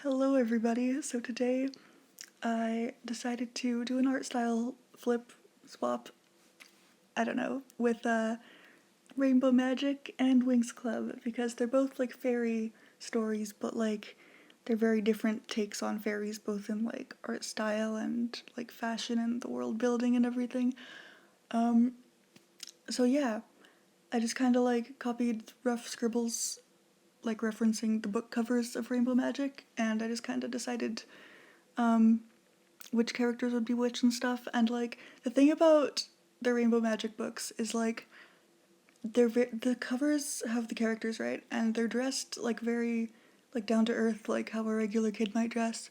Hello everybody, so today I decided to do an art style flip swap, I don't know, with Rainbow Magic and Winx Club because they're both like fairy stories, but like they're very different takes on fairies, both in like art style and like fashion and the world building and everything. Um, so yeah, I just kind of like copied rough scribbles like referencing the book covers of Rainbow Magic, and I just kind of decided um, which characters would be which and stuff. And like the thing about the Rainbow Magic books is like the covers have the characters right, and they're dressed like very like down to earth, like how a regular kid might dress,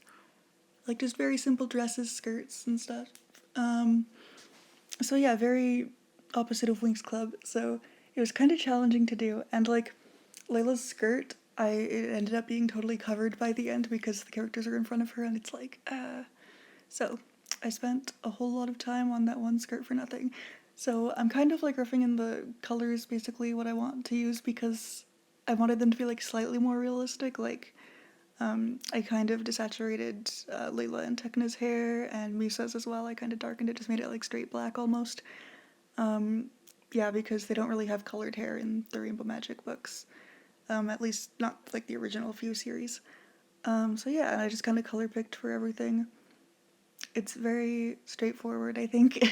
like just very simple dresses, skirts, and stuff. Um, so yeah, very opposite of Winx Club. So it was kind of challenging to do, and like Layla's skirt, it ended up being totally covered by the end because the characters are in front of her, and it's like so I spent a whole lot of time on that one skirt for nothing. So I'm kind of like roughing in the colors, basically what I want to use, because I wanted them to be like slightly more realistic. Like I kind of desaturated Layla and Tekna's hair and Misa's as well. I kind of darkened it, just made it like straight black almost. Yeah, because they don't really have colored hair in the Rainbow Magic books. At least not like the original few series. So yeah, and I just kind of color picked for everything. It's very straightforward, I think.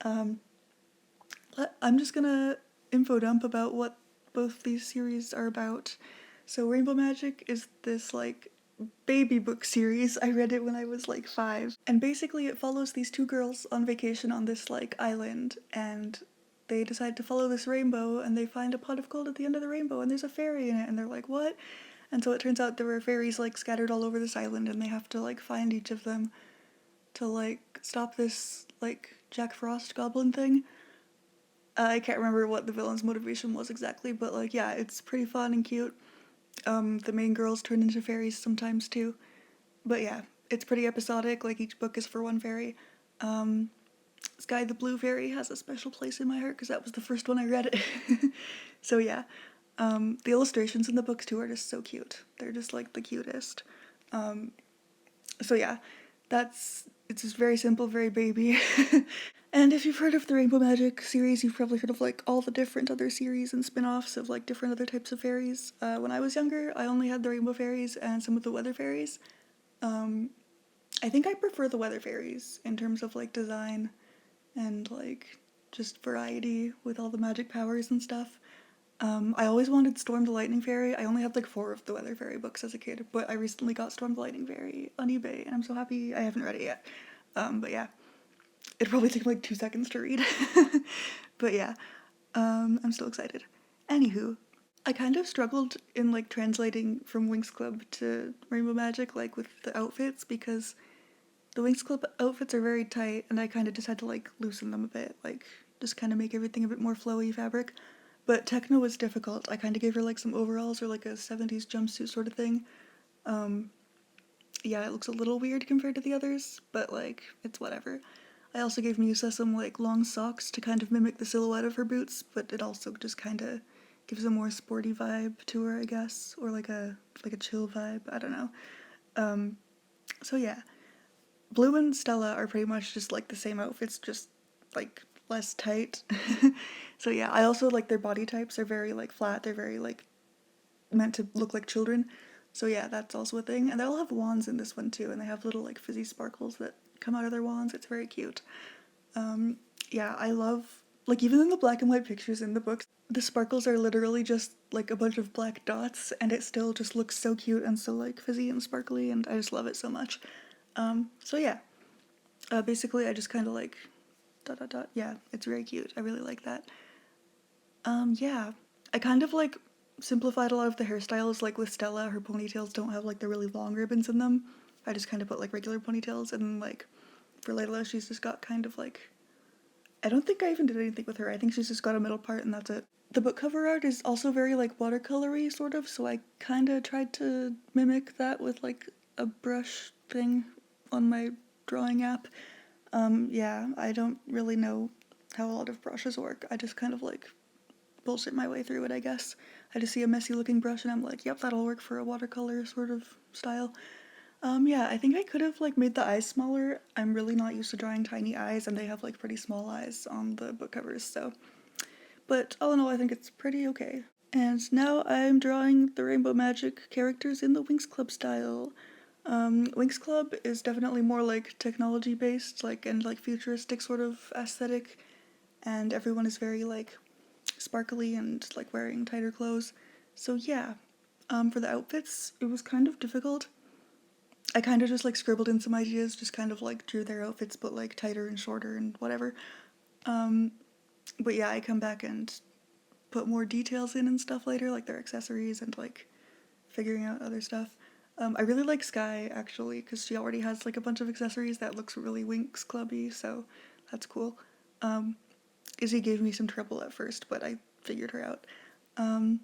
um, I'm just gonna info dump about what both these series are about. So Rainbow Magic is this like baby book series. I read it when I was like 5. And basically it follows these two girls on vacation on this like island, and they decide to follow this rainbow, and they find a pot of gold at the end of the rainbow, and there's a fairy in it, and they're like, "What?" And so it turns out there were fairies like scattered all over this island, and they have to like find each of them to like stop this like Jack Frost goblin thing. I can't remember what the villain's motivation was exactly, but like yeah, it's pretty fun and cute. The main girls turn into fairies sometimes too, but yeah, it's pretty episodic. Like each book is for one fairy. Um, Sky the Blue Fairy has a special place in my heart because that was the first one I read. So yeah, the illustrations in the books too are just so cute. They're just like the cutest. Um, so yeah, it's just very simple, very baby. And if you've heard of the Rainbow Magic series, you've probably heard of like all the different other series and spin-offs of like different other types of fairies. When I was younger, I only had the Rainbow Fairies and some of the Weather Fairies. Um, I think I prefer the Weather Fairies in terms of like design and like just variety with all the magic powers and stuff. I always wanted Storm the Lightning Fairy. I only had like 4 of the Weather Fairy books as a kid, but I recently got Storm the Lightning Fairy on eBay, and I'm so happy. I haven't read it yet. But yeah, it'd probably take like 2 seconds to read. But yeah, I'm still excited. Anywho, I kind of struggled in like translating from Winx Club to Rainbow Magic, like with the outfits, because the Winx Club outfits are very tight, and I kind of just had to like loosen them a bit, like just kind of make everything a bit more flowy fabric. But Techno was difficult. I kind of gave her like some overalls or like a 70s jumpsuit sort of thing. Um, yeah, it looks a little weird compared to the others, but like it's whatever. I also gave Musa some like long socks to kind of mimic the silhouette of her boots, but it also just kind of gives a more sporty vibe to her, I guess, or like a chill vibe. I don't know. Um, so yeah, Blue and Stella are pretty much just like the same outfits, just like less tight. So yeah, I also like their body types are very like flat. They're very like meant to look like children. So yeah, that's also a thing. And they all have wands in this one too, and they have little like fizzy sparkles that come out of their wands. It's very cute. Um, yeah, I love like even in the black and white pictures in the books, the sparkles are literally just like a bunch of black dots, and it still just looks so cute and so like fizzy and sparkly, and I just love it so much. So yeah, basically I just kind of like dot dot dot. Yeah, it's very cute. I really like that. Yeah, I kind of like simplified a lot of the hairstyles. Like with Stella, her ponytails don't have like the really long ribbons in them. I just kind of put like regular ponytails, and then, like for Layla, she's just got kind of like I don't think I even did anything with her. I think she's just got a middle part, and that's it. The book cover art is also very like watercolory sort of, so I kind of tried to mimic that with like a brush thing on my drawing app. Yeah, I don't really know how a lot of brushes work. I just kind of like bullshit my way through it, I guess. I just see a messy looking brush and I'm like, yep, that'll work for a watercolor sort of style. Yeah, I think I could have like made the eyes smaller. I'm really not used to drawing tiny eyes and they have like pretty small eyes on the book covers, so. But all in all, I think it's pretty okay. And now I'm drawing the Rainbow Magic characters in the Winx Club style. Winx Club is definitely more like technology based, like and like futuristic sort of aesthetic, and everyone is very like sparkly and like wearing tighter clothes. So yeah, for the outfits, it was kind of difficult. I kind of just like scribbled in some ideas, just kind of like drew their outfits, but like tighter and shorter and whatever. Um, but yeah, I come back and put more details in and stuff later, like their accessories and like figuring out other stuff. I really like Sky actually because she already has like a bunch of accessories that looks really Winx Clubby, so that's cool. Um, Izzy gave me some trouble at first, but I figured her out. Um,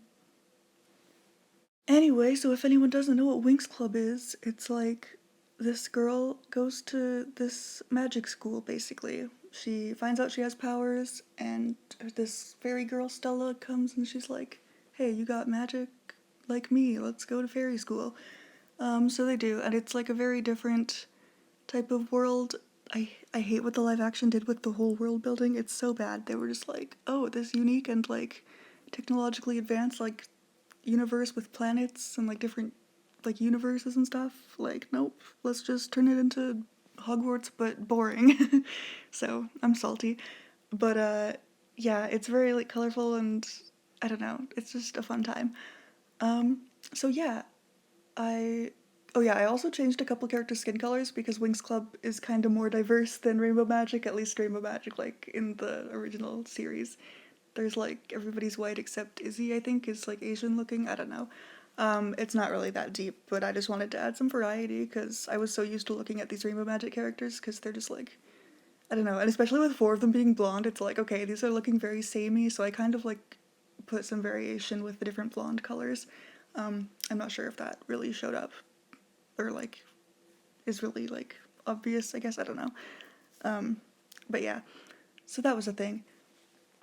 Anyway, so if anyone doesn't know what Winx Club is, it's like this girl goes to this magic school basically. She finds out she has powers, and this fairy girl Stella comes and she's like, hey, you got magic like me, let's go to fairy school. So they do, and it's like a very different type of world. I hate what the live action did with the whole world building. It's so bad. They were just like, oh, this unique and like technologically advanced like universe with planets and like different like universes and stuff. Like, nope, let's just turn it into Hogwarts but boring. So I'm salty. But yeah, it's very like colorful and I don't know, it's just a fun time. Um so yeah, I oh yeah, I also changed a couple character skin colors because Winx Club is kind of more diverse than Rainbow Magic, at least Rainbow Magic like in the original series. There's like everybody's white except Izzy, I think, is like Asian looking. I don't know. It's not really that deep, but I just wanted to add some variety because I was so used to looking at these Rainbow Magic characters because they're just like, I don't know. And especially with four of them being blonde, it's like, okay, these are looking very samey, so I kind of like put some variation with the different blonde colors. I'm not sure if that really showed up or like is really like obvious, I guess. I don't know. But yeah, so that was a thing.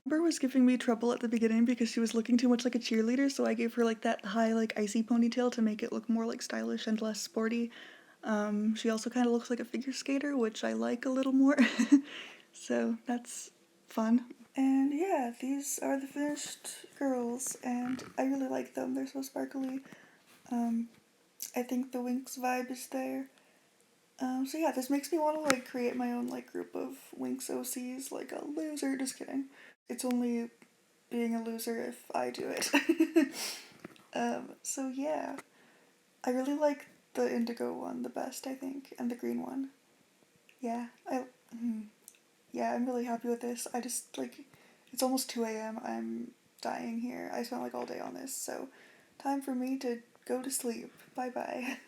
Amber was giving me trouble at the beginning because she was looking too much like a cheerleader, so I gave her like that high like icy ponytail to make it look more like stylish and less sporty. She also kind of looks like a figure skater, which I like a little more. So that's fun. And yeah, these are the finished girls, and I really like them. They're so sparkly. Um, I think the Winx vibe is there. So yeah, this makes me want to like create my own like group of Winx OCs, like a loser. Just kidding. It's only being a loser if I do it. So yeah, I really like the indigo one the best, I think, and the green one. Yeah, yeah, I'm really happy with this. I just like, it's almost 2 a.m. I'm dying here. I spent like all day on this, so time for me to go to sleep. Bye bye.